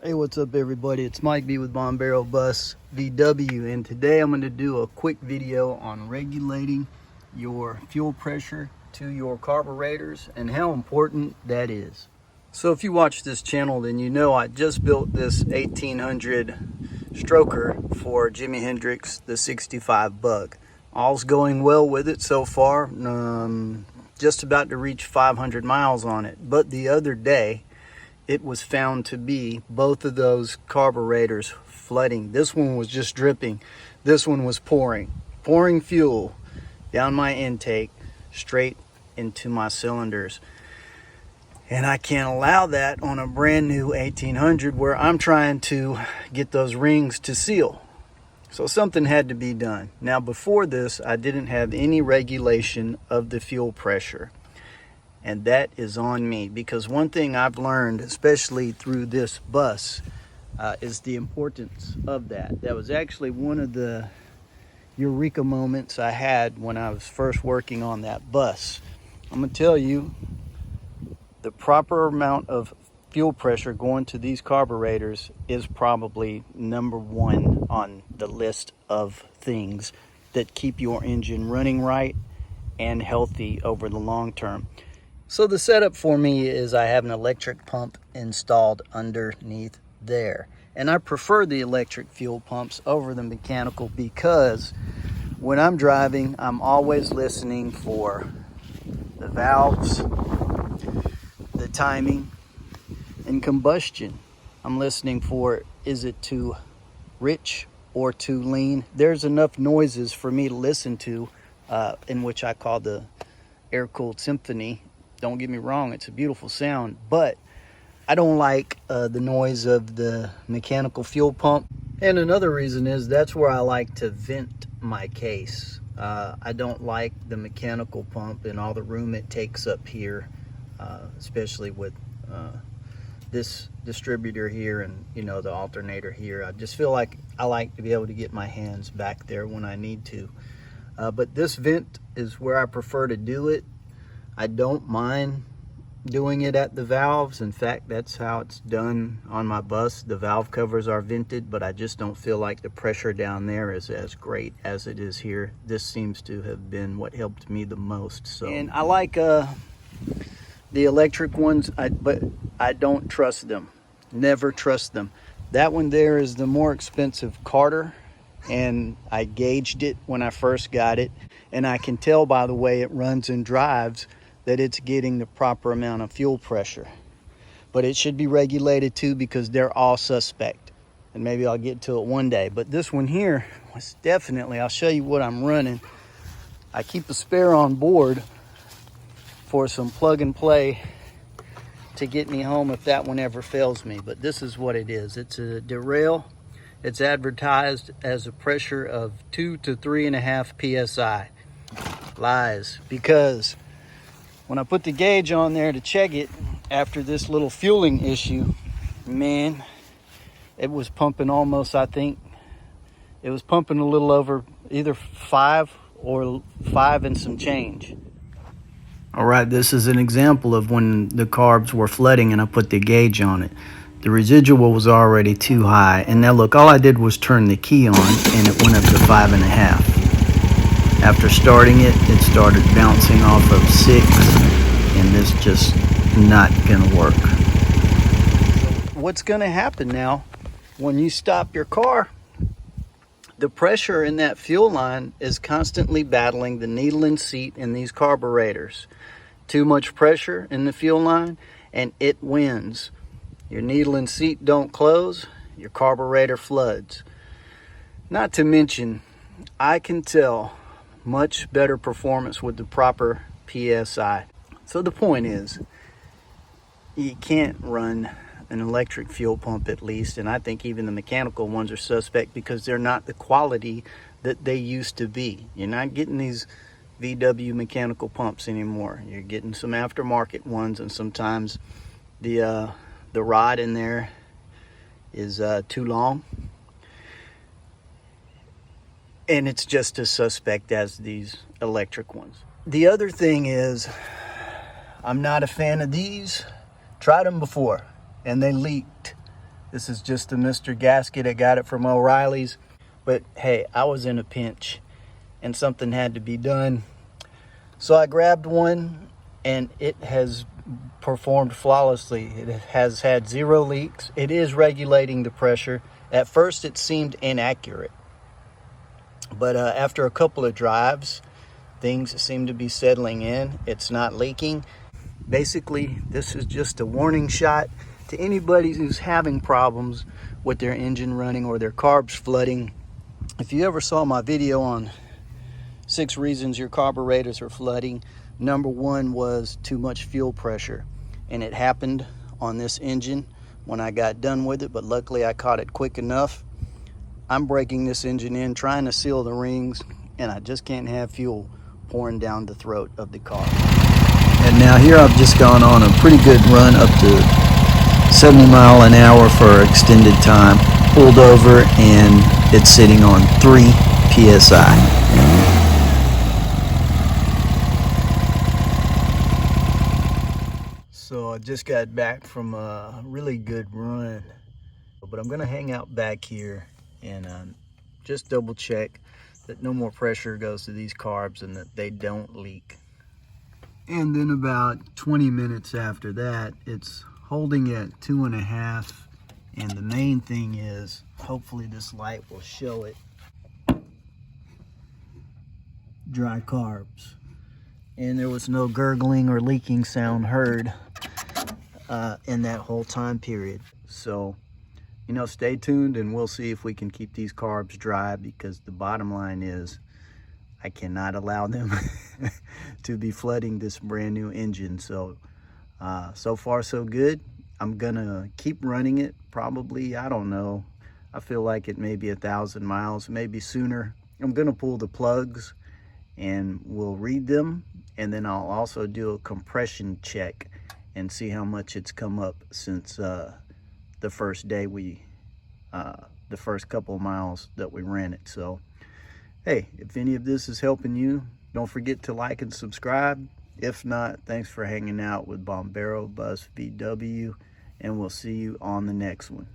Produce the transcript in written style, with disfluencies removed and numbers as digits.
Hey, what's up everybody? It's Mike B with Bomb Barrel Bus VW, and today I'm going to do a quick video on regulating your fuel pressure to your carburetors and how important that is. So if you watch this channel, then you know I just built this 1800 stroker for Jimi Hendrix, the 65 Bug. All's going well with it so far. Just about to reach 500 miles on it, but the other day it was found to be both of those carburetors flooding. This one was just dripping. This one was pouring fuel down my intake straight into my cylinders. And I can't allow that on a brand new 1800 where I'm trying to get those rings to seal. So something had to be done. Now before this, I didn't have any regulation of the fuel pressure. And that is on me, because one thing I've learned, especially through this bus, is the importance of that. That was actually one of the eureka moments I had when I was first working on that bus. I'm gonna tell you, the proper amount of fuel pressure going to these carburetors is probably number one on the list of things that keep your engine running right and healthy over the long term. So the setup for me is I have an electric pump installed underneath there. And I prefer the electric fuel pumps over the mechanical because when I'm driving, I'm always listening for the valves, the timing, and combustion. I'm listening for, is it too rich or too lean? There's enough noises for me to listen to, in which I call the air-cooled symphony. Don't get me wrong, it's a beautiful sound, but I don't like the noise of the mechanical fuel pump. And another reason is that's where I like to vent my case. I don't like the mechanical pump and all the room it takes up here, especially with this distributor here and the alternator here. I just feel like I like to be able to get my hands back there when I need to. But this vent is where I prefer to do it. I don't mind doing it at the valves. In fact, that's how it's done on my bus. The valve covers are vented, but I just don't feel like the pressure down there is as great as it is here. This seems to have been what helped me the most. So, and I like the electric ones, but I don't trust them. Never trust them. That one there is the more expensive Carter, and I gauged it when I first got it, and I can tell by the way it runs and drives that it's getting the proper amount of fuel pressure. But it should be regulated too, because they're all suspect. And maybe I'll get to it one day. But this one here was definitely, I'll show you what I'm running. I keep a spare on board for some plug and play to get me home if that one ever fails me. But this is what it is. It's a derail. It's advertised as a pressure of 2 to 3.5 PSI. Lies, because when I put the gauge on there to check it after this little fueling issue, man, it was pumping almost, I think, it was pumping a little over either 5 or 5 and some change. All right, this is an example of when the carbs were flooding and I put the gauge on it. The residual was already too high, and now look, all I did was turn the key on and it went up to 5.5. After starting it, it started bouncing off of 6, and this just not gonna work. So what's gonna happen now when you stop your car? The pressure in that fuel line is constantly battling the needle and seat in these carburetors. Too much pressure in the fuel line and it wins. Your needle and seat don't close, your carburetor floods. Not to mention, I can tell much better performance with the proper PSI. So the point is, you can't run an electric fuel pump at least, and I think even the mechanical ones are suspect because they're not the quality that they used to be. You're not getting these VW mechanical pumps anymore. You're getting some aftermarket ones, and sometimes the rod in there is too long. And it's just as suspect as these electric ones. The other thing is, I'm not a fan of these. Tried them before and they leaked. This is just a Mr. Gasket. I got it from O'Reilly's. But hey, I was in a pinch and something had to be done. So I grabbed one and it has performed flawlessly. It has had 0 leaks. It is regulating the pressure. At first it seemed inaccurate, but after a couple of drives, things seem to be settling in. It's not leaking. Basically, this is just a warning shot to anybody who's having problems with their engine running or their carbs flooding. If you ever saw my video on 6 reasons your carburetors are flooding, number 1 was too much fuel pressure, and it happened on this engine when I got done with it, but luckily I caught it quick enough. I'm breaking this engine in, trying to seal the rings, and I just can't have fuel pouring down the throat of the car. And now here I've just gone on a pretty good run up to 70 miles an hour for extended time, pulled over, and it's sitting on 3 psi. So I just got back from a really good run, but I'm gonna hang out back here and just double check that no more pressure goes to these carbs and that they don't leak. And then about 20 minutes after that, it's holding at 2.5, and the main thing is, hopefully this light will show it, dry carbs. And there was no gurgling or leaking sound heard in that whole time period. So, you know, stay tuned and we'll see if we can keep these carbs dry, because the bottom line is I cannot allow them to be flooding this brand new engine. So, so far so good. I'm gonna keep running it probably, I don't know, I feel like it may be 1,000 miles, maybe sooner. I'm gonna pull the plugs and we'll read them, and then I'll also do a compression check and see how much it's come up since the first day the first couple of miles that we ran it. So hey, if any of this is helping you, don't forget to like and subscribe. If not, thanks for hanging out with Bombero Bus VW, and we'll see you on the next one.